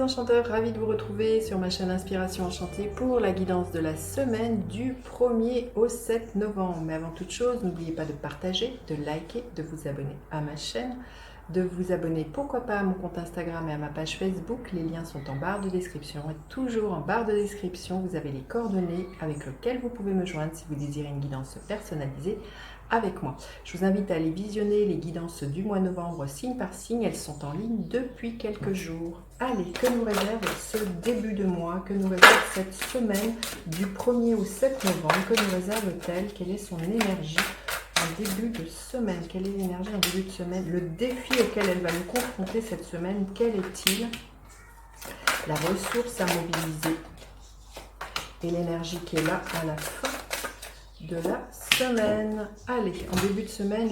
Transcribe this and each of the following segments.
enchanteurs, ravie de vous retrouver sur ma chaîne Inspiration Enchantée pour la guidance de la semaine du 1er au 7 novembre. Mais avant toute chose, n'oubliez pas de partager, de liker, de vous abonner à ma chaîne, de vous abonner pourquoi pas à mon compte Instagram et à ma page Facebook. Les liens sont en barre de description et toujours en barre de description, vous avez les coordonnées avec lesquelles vous pouvez me joindre si vous désirez une guidance personnalisée avec moi. Je vous invite à aller visionner les guidances du mois de novembre signe par signe. Elles sont en ligne depuis quelques jours. Allez, que nous réserve ce début de mois? Que nous réserve cette semaine du 1er au 7 novembre? Que nous réserve-t-elle? Quelle est son énergie en début de semaine? Quelle est l'énergie en début de semaine? Le défi auquel elle va nous confronter cette semaine, quel est-il? La ressource à mobiliser et l'énergie qui est là à la fin de la semaine. Allez, en début de semaine,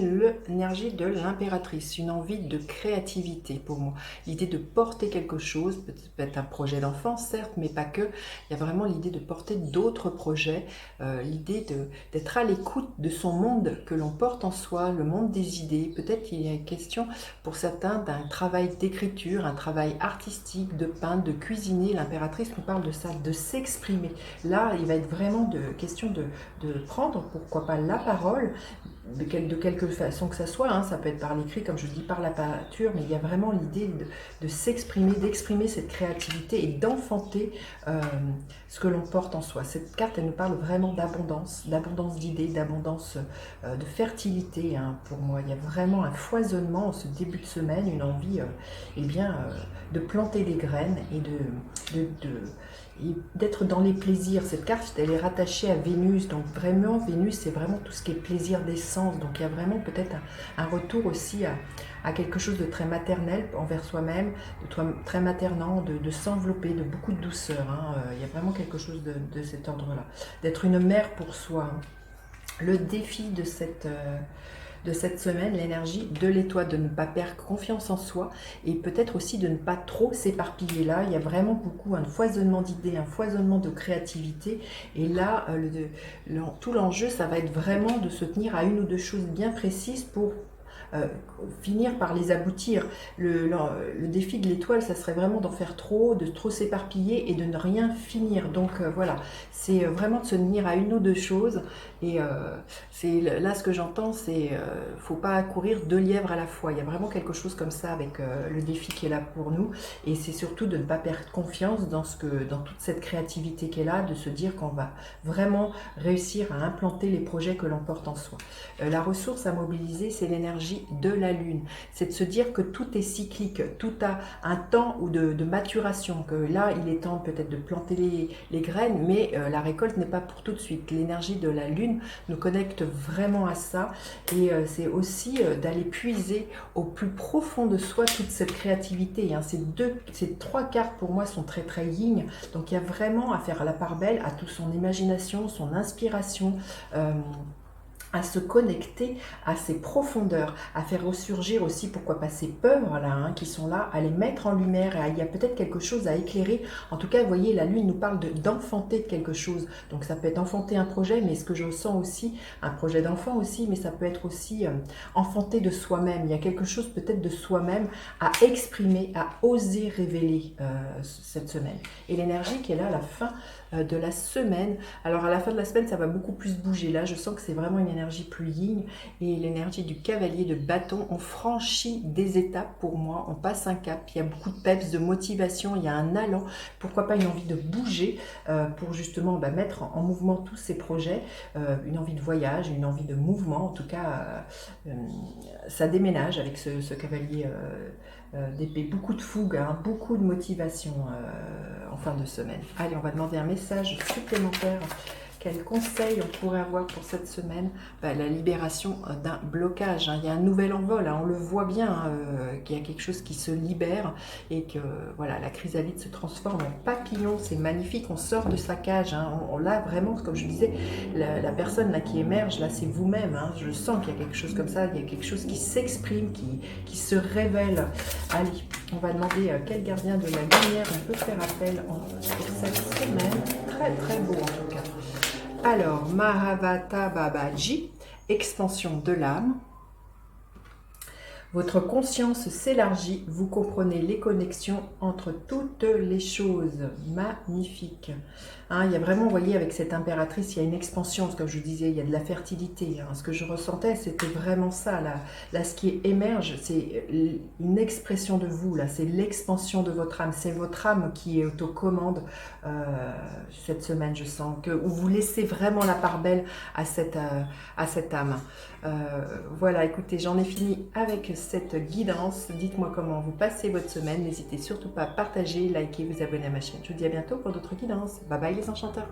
l'énergie de l'impératrice, une envie de créativité pour moi. L'idée de porter quelque chose, peut-être un projet d'enfant, certes, mais pas que. Il y a vraiment l'idée de porter d'autres projets, l'idée d'être à l'écoute de son monde que l'on porte en soi, le monde des idées. Peut-être qu'il y a une question pour certains d'un travail d'écriture, un travail artistique, de peindre, de cuisiner. L'impératrice nous parle de ça, de s'exprimer. Là, il va être vraiment question de prendre, pourquoi pas, la parole, de quelque façon que ça soit, hein. Ça peut être par l'écrit, comme je dis, par la peinture, mais il y a vraiment l'idée de s'exprimer, d'exprimer cette créativité et d'enfanter ce que l'on porte en soi. Cette carte, elle nous parle vraiment d'abondance d'idées, d'abondance de fertilité, hein, pour moi. Il y a vraiment un foisonnement en ce début de semaine, une envie de planter des graines et d'être dans les plaisirs. Cette carte, elle est rattachée à Vénus, donc vraiment Vénus, c'est vraiment tout ce qui est plaisir d'essence. Donc il y a vraiment peut-être un retour aussi à quelque chose de très maternel envers soi-même, très maternant, de s'envelopper, de beaucoup de douceur, hein. Il y a vraiment quelque chose de cet ordre-là, d'être une mère pour soi, hein. Le défi de cette semaine, l'énergie de l'étoile, de ne pas perdre confiance en soi et peut-être aussi de ne pas trop s'éparpiller. Là, il y a vraiment beaucoup un foisonnement d'idées, un foisonnement de créativité. Et là, tout l'enjeu, ça va être vraiment de se tenir à une ou deux choses bien précises pour finir par les aboutir. Le défi de l'étoile, ça serait vraiment d'en faire trop, de trop s'éparpiller et de ne rien finir. Donc voilà, c'est vraiment de se tenir à une ou deux choses. Et là, ce que j'entends, c'est faut pas courir deux lièvres à la fois. Il y a vraiment quelque chose comme ça avec le défi qui est là pour nous. Et c'est surtout de ne pas perdre confiance dans toute cette créativité qui est là, de se dire qu'on va vraiment réussir à implanter les projets que l'on porte en soi. La ressource à mobiliser, c'est l'énergie de la lune. C'est de se dire que tout est cyclique, tout a un temps ou de maturation, que là, il est temps peut-être de planter les graines, mais la récolte n'est pas pour tout de suite. L'énergie de la lune nous connecte vraiment à ça et c'est aussi d'aller puiser au plus profond de soi toute cette créativité, hein. Ces trois cartes pour moi sont très très yin, donc il y a vraiment à faire la part belle à toute son imagination, son inspiration, à se connecter à ses profondeurs, à faire ressurgir aussi, pourquoi pas, ces peurs là, hein, qui sont là, à les mettre en lumière. Il y a peut-être quelque chose à éclairer. En tout cas, vous voyez, la lune nous parle d'enfanter quelque chose. Donc ça peut être enfanter un projet, mais ce que je sens aussi, un projet d'enfant aussi, mais ça peut être aussi enfanter de soi-même. Il y a quelque chose peut-être de soi-même à exprimer, à oser révéler cette semaine. Et l'énergie qui est là à la fin de la semaine. Alors à la fin de la semaine, ça va beaucoup plus bouger. Là, je sens que c'est vraiment une énergie plus yin et l'énergie du cavalier de bâton. On franchit des étapes pour moi, on passe un cap. Il y a beaucoup de peps, de motivation, il y a un allant. Pourquoi pas une envie de bouger pour justement mettre en mouvement tous ces projets. Une envie de voyage, une envie de mouvement. En tout cas, ça déménage avec ce cavalier d'épée. Beaucoup de fougue, hein, beaucoup de motivation en fin de semaine. Allez, on va demander un message supplémentaire. Quel conseil on pourrait avoir pour cette semaine? La libération d'un blocage, hein. Il y a un nouvel envol, hein. On le voit bien, qu'il y a quelque chose qui se libère et que voilà, la chrysalide se transforme en papillon. C'est magnifique, on sort de sa cage, hein. Là vraiment, comme je disais, la personne là qui émerge, là c'est vous-même, hein. Je sens qu'il y a quelque chose comme ça, il y a quelque chose qui s'exprime, qui se révèle. Allez, on va demander quel gardien de la lumière on peut faire appel pour cette semaine. Très très beau en tout cas. Alors, Mahavata Babaji, expansion de l'âme. Votre conscience s'élargit, vous comprenez les connexions entre toutes les choses. Magnifique. Hein, il y a vraiment, vous voyez, avec cette impératrice, il y a une expansion, comme je vous disais, il y a de la fertilité. Hein. Ce que je ressentais, c'était vraiment ça. Là, ce qui émerge, c'est une expression de vous. Là, c'est l'expansion de votre âme. C'est votre âme qui est aux commandes cette semaine, je sens. Où vous laissez vraiment la part belle à cette âme. Voilà, écoutez, j'en ai fini avec cette guidance. Dites-moi comment vous passez votre semaine. N'hésitez surtout pas à partager, liker, vous abonner à ma chaîne. Je vous dis à bientôt pour d'autres guidances. Bye bye les enchanteurs.